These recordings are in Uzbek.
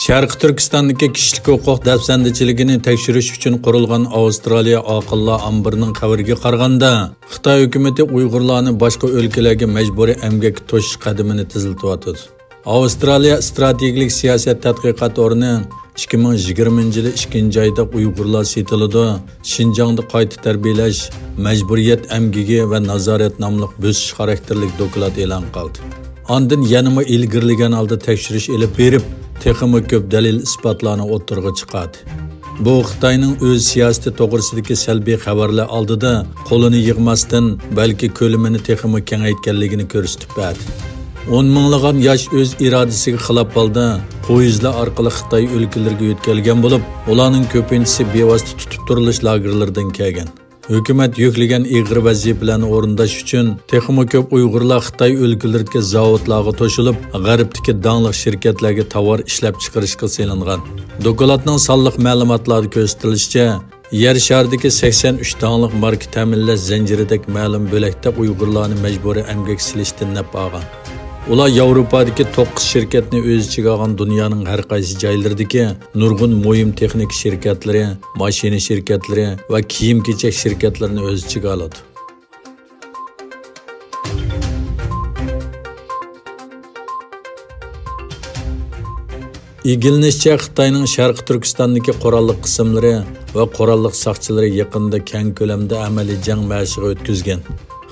Sharq Turkistondagi kishilik huquq dafsandichiligini tekshirish uchun qurilgan Avstraliya aqllar ambirining xabariga qaraganda, Xitoy hukumatı Uyg'urlarni boshqa o'lkalarga majburiy emgakka to'sish qadamini tiziltiyotdi. Avstraliya strategik siyosat tadqiqot o'rni 2020-yili 2-oyda Uyg'urlar setiladi, Xinjiangda qayta tarbiyalash, majburiyat emgigi va nazorat nomli bo'sish xarakterlik doklad e'lon qildi. Ondan yanama ilgirlagan holda tekshirish elib berib, texmi ko'p dalil isbotlarni o'ttirg'a chiqadi. Bu Xitoyning o'z siyosati to'g'risidagi salbiy xabarlar oldida qo'lini yig'masdan, balki ko'limini texmi kengaytganligini ko'rsatib berdi. 10 minglagan yosh o'z irodasiga xilof holda poyezdlar orqali Xitoy o'lkalariga o'tkazilgan bo'lib, ularning ko'pinchisi bevosita tutib turilish lagerlaridan kelgan. Hukumat yuklagan ig'ir vazifalarni o'rindash uchun texmi ko'p Uyg'urlar Xitoy o'lkalariga zavodlarga to'shilib, g'arbdagi dangli shirkatlarga tovar ishlab chiqarishga selingan. Dokladning sonliq ma'lumotlarida ko'rsatilishicha, yer sharidagi 83 dangli marka ta'minlash zanjiridagi ma'lum bo'lakda Uyg'urlarni majburiy emgak silishdan naf olgan. Ular Yevropadagi 9 shirkatni o'z ichiga olgan dunyoning har qaysi joylaridagi nurg'un mo'yim texnik shirkatlari, mashina shirkatlari va kiyim-kechak shirkatlarini o'z ichiga oladi. İgilinishicha, Xitoyning Sharq Turkistondagi qurolliq qismlari va qurolliq soqchilari yaqinda keng ko'lamda amaliy jang mashg'i o'tkazgan.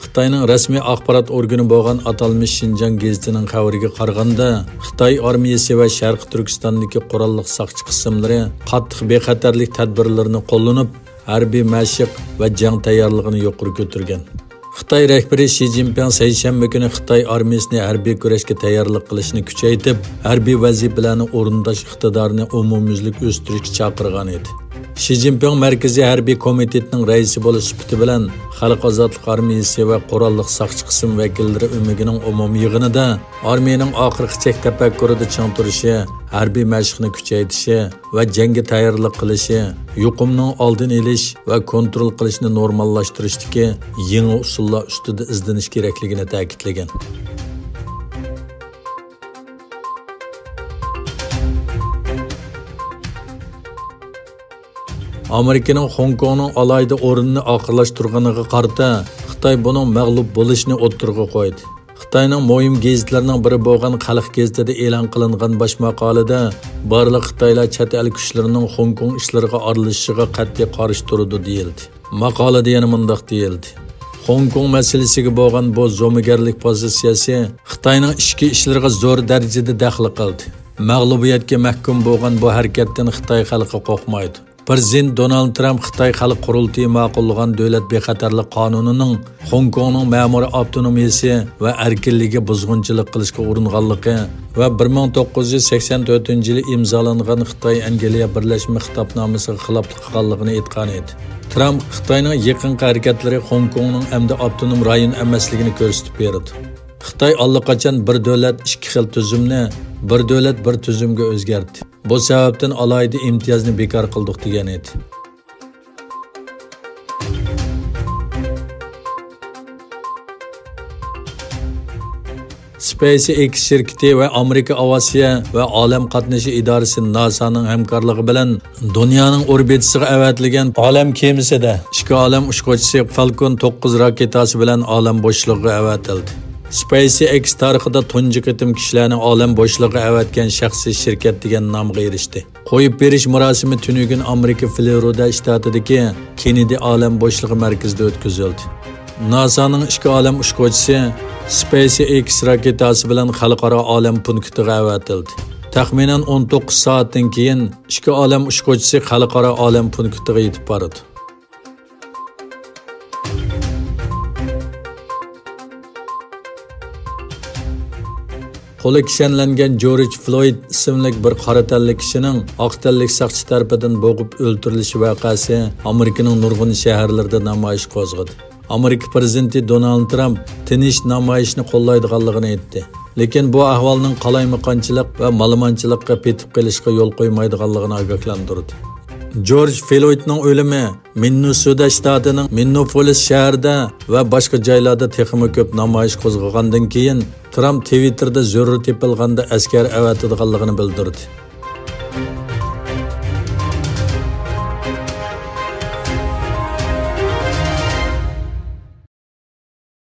Xitoyning rasmiy axborot organi bo'lgan atalmish Xinjiang gazetining xabariga qaraganda, Xitoy armiyasi va Sharq Turkistondagi qurolliq soqchi qismlari qattiq bexatarlik tadbirlarini qo'llanib, harbiy mashq va jang tayyorligini yuqori ko'targan. Xitoy rahbari Xi Jinping seshanba kuni Xitoy armiyasini harbiy kurashga tayyorlik qilishni kuchaytirib, harbiy vazifalarni o'rindash iqtidorini umumyuzlik o'stirishga chaqirgan edi. Xi Jinping Markaziy harbiy komitetining raisi bo'lish sifati bilan Xalq ozodlik armiyasi va qurolliq soqchi qism vakillari o'migining umumiy yig'inida armiyaning oxirgi tafakkurida chang turishi, harbiy mashqni kuchaytirishi va jangga tayyorlik qilishi, yuqumning oldini olish va kontrol qilishni normallashtirishdagi yangi usullar ustida izlanish kerakligini ta'kidlagan. Amerikaning Hong Kongning alayda o'rinni oxirlashtirganiga qarata Xitoy buning mag'lub bo'lishini o'ttirg'a qo'ydi. Xitoyning mo'yim gazetlarining biri bo'lgan Xalq gazetida e'lon qilingan bosh maqolada barliq Xitoylar chet el kuchlarining Hong Kong ishlariga aralashishiga qat'iy qarshi turdi deyildi. Maqolada yana mundaq deyildi: Hong Kong masalasiga bo'lgan bu zo'migarlik pozitsiyasi Xitoyning ichki ishlariga zo'r darajada daxl qildi. Mag'lubiyatga mahkum bo'lgan bu harakatdan Xitoy xalqi qo'rqmaydi. Prezident Donald Trump Xitoy Xalq qurultiyi ma'qullagan davlat bexatarlik qonunining Hong Kongning ma'muriy avtonomiyasi va erkinligiga buzg'unchilik qilishga uringanligi va 1984-yili imzolangan Xitoy Angliya Birlashma Xitobnomasiga xiloflik qilganligini aytgan edi. Trump Xitoyning yaqinqi harakatlari Hong Kongning endi avtonom rayon emasligini ko'rsatib berdi. Xitoy allaqachon bir davlat ikki xil tuzumni, bir davlat bir tuzumga o'zgartdi. Bu sababdan alayda imtiyozni bekor qildik degan edi. SpaceX shirkati va Amerika Aviatsiya va Olam qatnashi idorasi NASAning hamkorligi bilan dunyoning orbitasiga avatilgan olam kemisida ikki olam uchquvchisi Falcon 9 raketasi bilan olam bo'shlig'iga avatildi. SpaceX tarixida tunji qitim kishilarni olam bo'shlig'iga avatgan shaxsiy shirkat degan nomga erishdi. Qo'yib berish murosimi tunugun Amerika Florida shtatidagi Kennedy olam bo'shligi markazida o'tkazildi. NASAning ikki olam uchquvchisi SpaceX raketasi bilan xalqaro olam punktiga avatildi. Taxminan 19 soatdan keyin ikki olam uchquvchisi xalqaro olam punktiga yetib bordi. Qo'li kishanlangan George Floyd ismli bir qora tanli kishining oq tanli soqchi tarafidan bo'g'ib o'ldirilishi voqeasi Amerikaning nurg'un shaharlarida namoyish qo'zg'adi. Amerika prezidenti Donald Trump tinch namoyishni qo'llaydiganligini aytdi. Lekin bu ahvolning qalaymiqonchilik va malamonchilikqa petib qilishga yo'l qo'ymaydiganligini ogohlantirdi. George Floydning o'limi Minnesota shtatining Minneapolis shahrida va boshqa joylarda texmi ko'p namoyish qo'zg'agandan keyin Trump Twitterda zo'rur tepilganda askar avatadiganligini bildirdi.